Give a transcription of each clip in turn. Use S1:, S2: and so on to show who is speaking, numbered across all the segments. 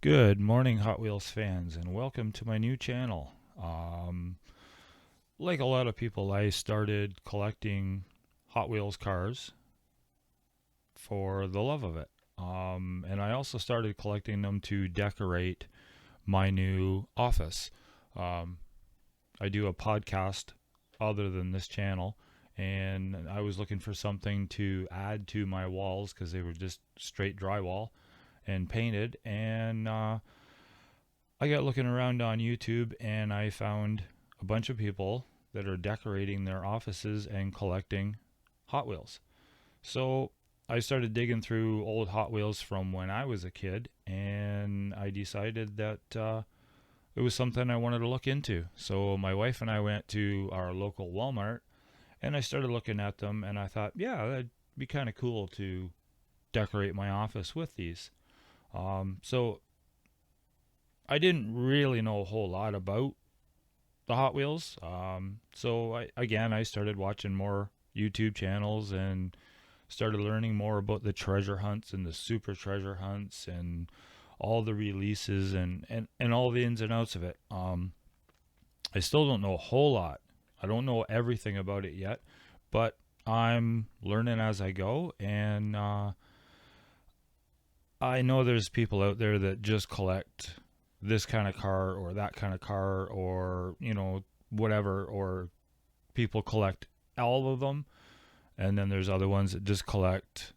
S1: Good morning, Hot Wheels fans, and welcome to my new channel. Like a lot of people, I started collecting Hot Wheels cars for the love of it. And I also started collecting them to decorate my new office. Um, I do a podcast other than this channel, and I was looking for something to add to my walls because they were just straight drywall and painted. And I got looking around on YouTube and I found a bunch of people that are decorating their offices and collecting Hot Wheels. So I started digging through old Hot Wheels from when I was a kid, and I decided that it was something I wanted to look into. So my wife and I went to our local Walmart and I started looking at them, and I thought, yeah, that'd be kind of cool to decorate my office with these. So I didn't really know a whole lot about the Hot Wheels. I started watching more YouTube channels and started learning more about the treasure hunts and the super treasure hunts and all the releases and all the ins and outs of it. I still don't know a whole lot. I don't know everything about it yet, but I'm learning as I go, and I know there's people out there that just collect this kind of car or that kind of car, or whatever, or people collect all of them, and then there's other ones that just collect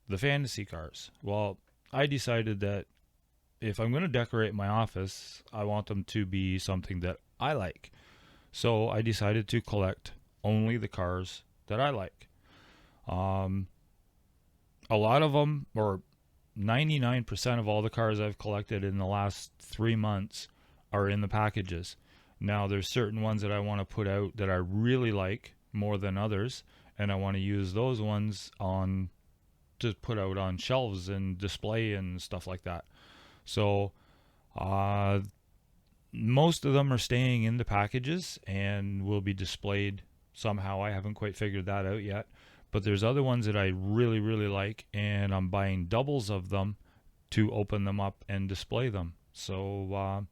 S1: the fantasy cars. Well, I decided that if I'm going to decorate my office, I want them to be something that I like. So I decided to collect only the cars that I like. Um, a lot of them, or 99% of all the cars I've collected in the last 3 months, are in the packages. Now, there's certain ones that I want to put out that I really like more than others, and I want to use those ones on to put out on shelves and display and stuff like that. So, uh, most of them are staying in the packages and will be displayed somehow. I haven't quite figured that out yet. But there's other ones that I really, really like, and I'm buying doubles of them to open them up and display them. So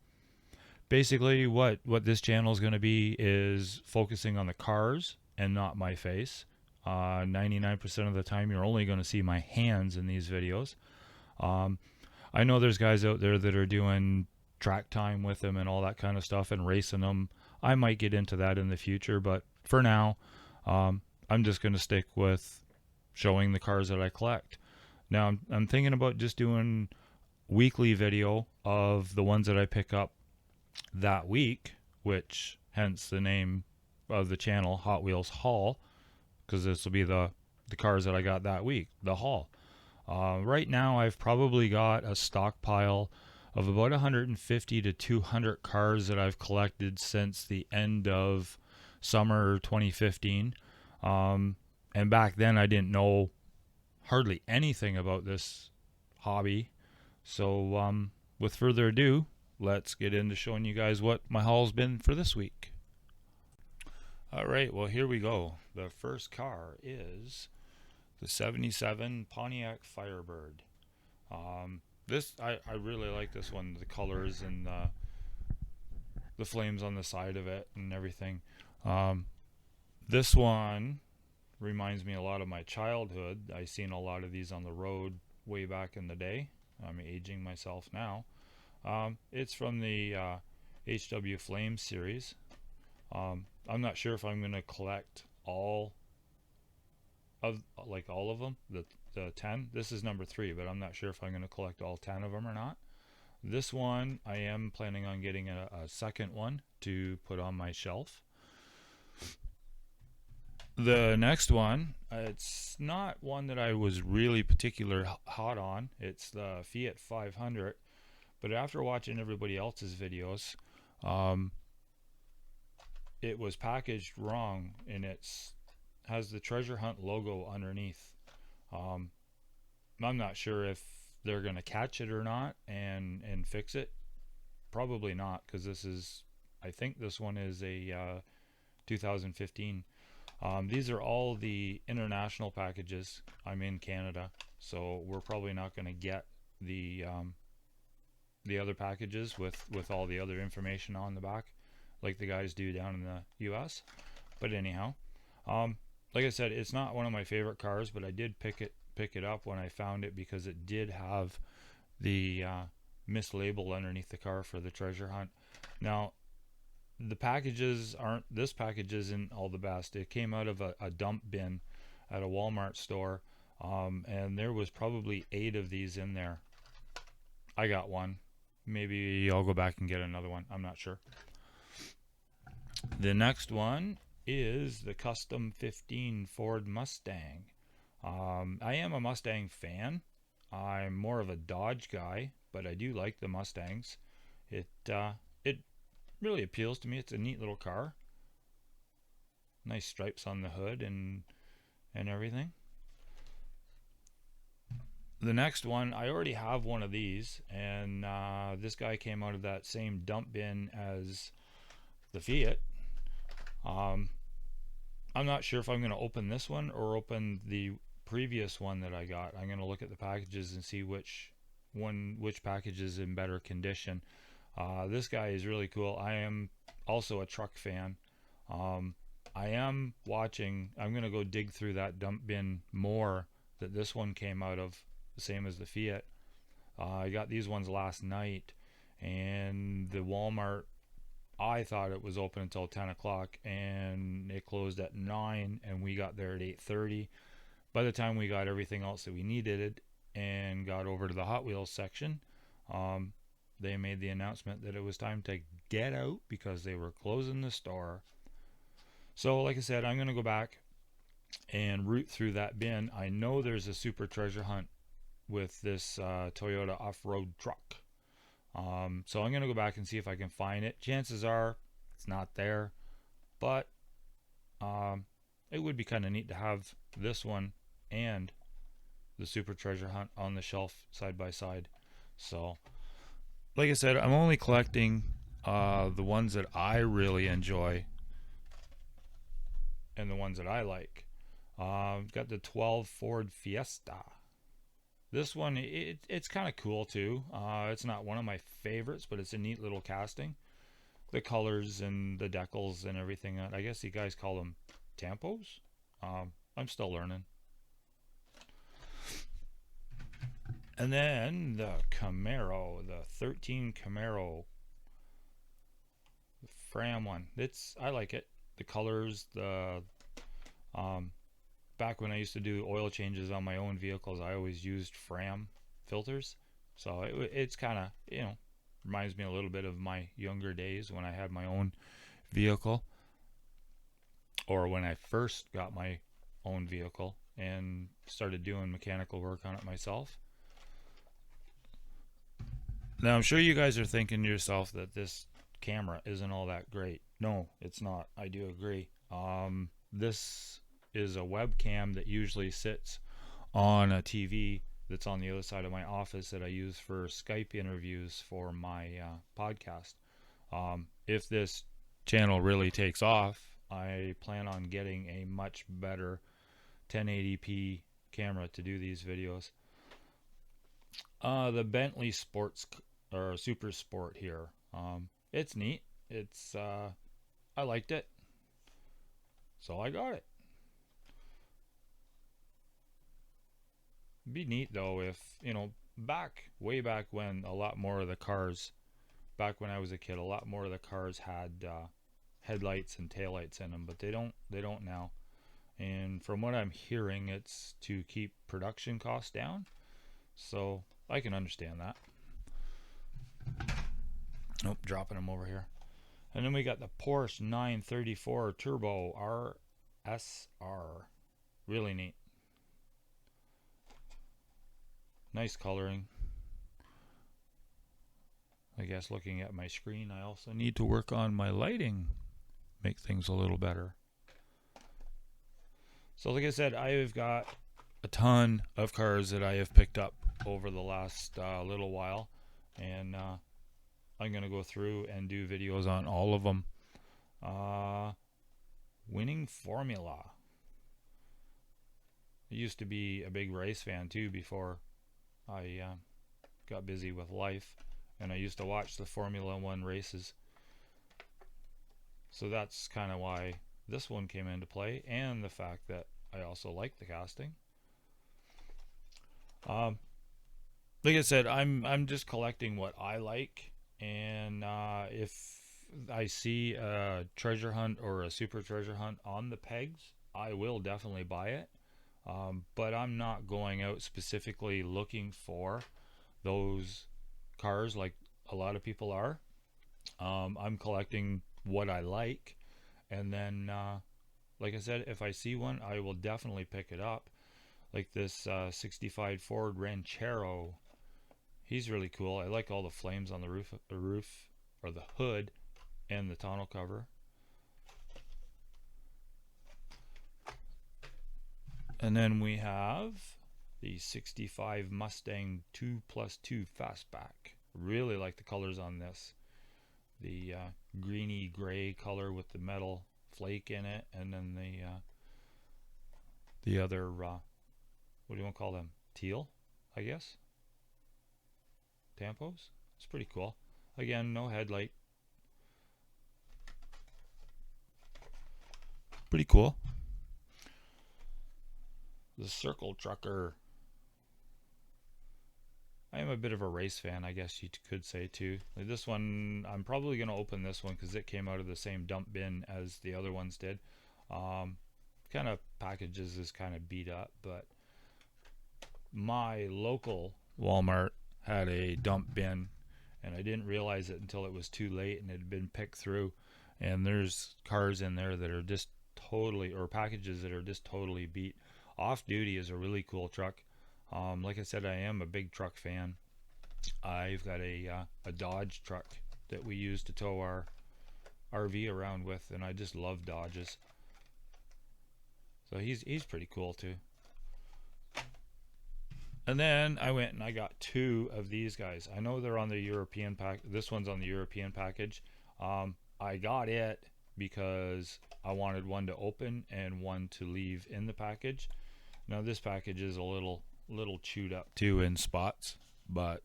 S1: basically, what this channel is going to be is focusing on the cars and not my face. 99% of the time, you're only going to see my hands in these videos. Um, I know there's guys out there that are doing track time with them and all that kind of stuff and racing them. I might get into that in the future, but for now, um, I'm just going to stick with showing the cars that I collect. Now, I'm thinking about just doing weekly video of the ones that I pick up that week, which hence the name of the channel, Hot Wheels Haul, because this will be the cars that I got that week, the haul. Right now, I've probably got a stockpile of about 150 to 200 cars that I've collected since the end of summer 2015. Um, and back then, I didn't know hardly anything about this hobby. So, with further ado, let's get into showing you guys what my haul's been for this week. All right, well, here we go. The first car is the 77 Pontiac Firebird. I really like this one. The colors and the flames on the side of it and everything. Um, this one reminds me a lot of my childhood. I seen a lot of these on the road way back in the day. I'm aging myself now. It's from the HW Flames series. I'm not sure if I'm going to collect all of them, the 10. This is number 3, but I'm not sure if I'm going to collect all 10 of them or not. This one, I am planning on getting a second one to put on my shelf. The next one, it's not one that I was really particular hot on. It's the Fiat 500, but after watching everybody else's videos, um, it was packaged wrong, and it's has the treasure hunt logo underneath. Um, I'm not sure if they're gonna catch it or not and fix it. Probably not, because I think this one is a 2015. These are all the international packages. I'm in Canada, so we're probably not going to get the other packages with all the other information on the back, like the guys do down in the US. But anyhow, like I said, it's not one of my favorite cars, but I did pick it up when I found it because it did have the mislabel underneath the car for the treasure hunt. Now, the packages aren't, this package isn't all the best. It came out of a dump bin at a Walmart store, and there was probably 8 of these in there. I got one. Maybe I'll go back and get another one. I'm not sure. The next one is the Custom 15 Ford Mustang. I am a Mustang fan. I'm more of a Dodge guy, but I do like the Mustangs. It really appeals to me. It's a neat little car. Nice stripes on the hood and everything. The next one, I already have one of these, and this guy came out of that same dump bin as the Fiat. I'm not sure if I'm going to open this one or open the previous one that I got. I'm going to look at the packages and see which package is in better condition. This guy is really cool. I am also a truck fan. I am watching, I'm going to go dig through that dump bin more that this one came out of, the same as the Fiat. I got these ones last night, and the Walmart, I thought it was open until 10 o'clock, and it closed at 9, and we got there at 8:30. By the time we got everything else that we needed and got over to the Hot Wheels section, they made the announcement that it was time to get out because they were closing the store. So like I said, I'm going to go back and root through that bin. I know there's a super treasure hunt with this Toyota off-road truck. So I'm going to go back and see if I can find it. Chances are it's not there, but it would be kind of neat to have this one and the super treasure hunt on the shelf side by side. So like I said, I'm only collecting the ones that I really enjoy and the ones that I like. Got the 12 Ford Fiesta. This one, it's kind of cool too. It's not one of my favorites, but it's a neat little casting. The colors and the decals and everything. I guess you guys call them tampos. I'm still learning. And then the Camaro, the 13 Camaro, the Fram one. I like it. The colors, back when I used to do oil changes on my own vehicles, I always used Fram filters. So it's kind of, reminds me a little bit of my younger days when I had my own vehicle, or when I first got my own vehicle and started doing mechanical work on it myself. Now, I'm sure you guys are thinking to yourself that this camera isn't all that great. No, it's not. I do agree. This is a webcam that usually sits on a TV that's on the other side of my office that I use for Skype interviews for my podcast. If this channel really takes off, I plan on getting a much better 1080p camera to do these videos. The Bentley Sports or Super Sport here. It's neat. I liked it, so I got it. It'd be neat though if, way back when, a lot more of the cars, back when I was a kid, a lot more of the cars had headlights and taillights in them, but they don't now. And from what I'm hearing, it's to keep production costs down. So I can understand that. Nope, dropping them over here. And then we got the Porsche 934 Turbo RSR. Really neat. Nice coloring. I guess looking at my screen, I also need to work on my lighting. Make things a little better. So like I said, I've got a ton of cars that I have picked up over the last little while. And I'm going to go through and do videos on all of them. Winning Formula. I used to be a big race fan too before I got busy with life. and I used to watch the Formula One races. So that's kind of why this one came into play, and the fact that I also like the casting. Like I said, I'm just collecting what I like, and if I see a treasure hunt or a super treasure hunt on the pegs, I will definitely buy it. But I'm not going out specifically looking for those cars like a lot of people are. I'm collecting what I like, and then, like I said, if I see one, I will definitely pick it up. Like this 65 Ford Ranchero, he's really cool. I like all the flames on the roof or the hood, and the tonneau cover. And then we have the 65 Mustang 2+2 Fastback. Really like the colors on this. The greeny gray color with the metal flake in it, and then the other what do you want to call them? Teal, I guess. Tampos. It's pretty cool. Again, no headlight. Pretty cool. The Circle Trucker. I am a bit of a race fan, I guess you could say too. Like this one, I'm probably going to open this one because it came out of the same dump bin as the other ones did. Kind of packages is kind of beat up, but my local Walmart had a dump bin, and I didn't realize it until it was too late and it had been picked through. And there's cars in there that are just totally, or packages that are just totally beat. Off Duty is a really cool truck. Like I said, I am a big truck fan. I've got a Dodge truck that we use to tow our RV around with, and I just love Dodges. So he's pretty cool too. And then I went and I got two of these guys. I know they're on the European pack. This one's on the European package. I got it because I wanted one to open and one to leave in the package. Now this package is a little chewed up too in spots, but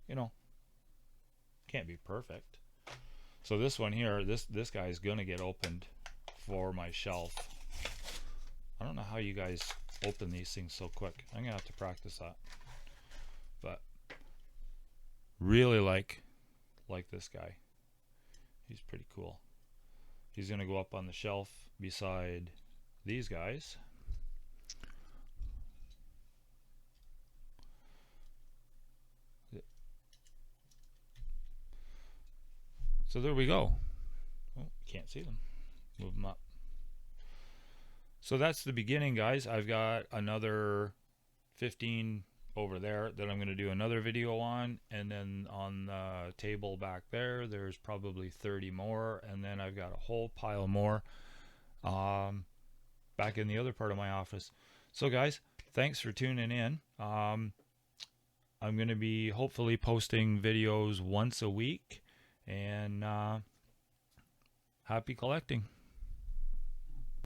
S1: you know, can't be perfect. So this one here, this guy is gonna get opened for my shelf. I don't know how you guys open these things so quick. I'm gonna have to practice that. But really like this guy. He's pretty cool. He's gonna go up on the shelf beside these guys. So there we go. Oh, can't see them. Move them up. So that's the beginning, guys. I've got another 15 over there that I'm going to do another video on, and then on the table back there there's probably 30 more, and then I've got a whole pile more back in the other part of my office. So guys, thanks for tuning in. I'm going to be hopefully posting videos once a week, and happy collecting.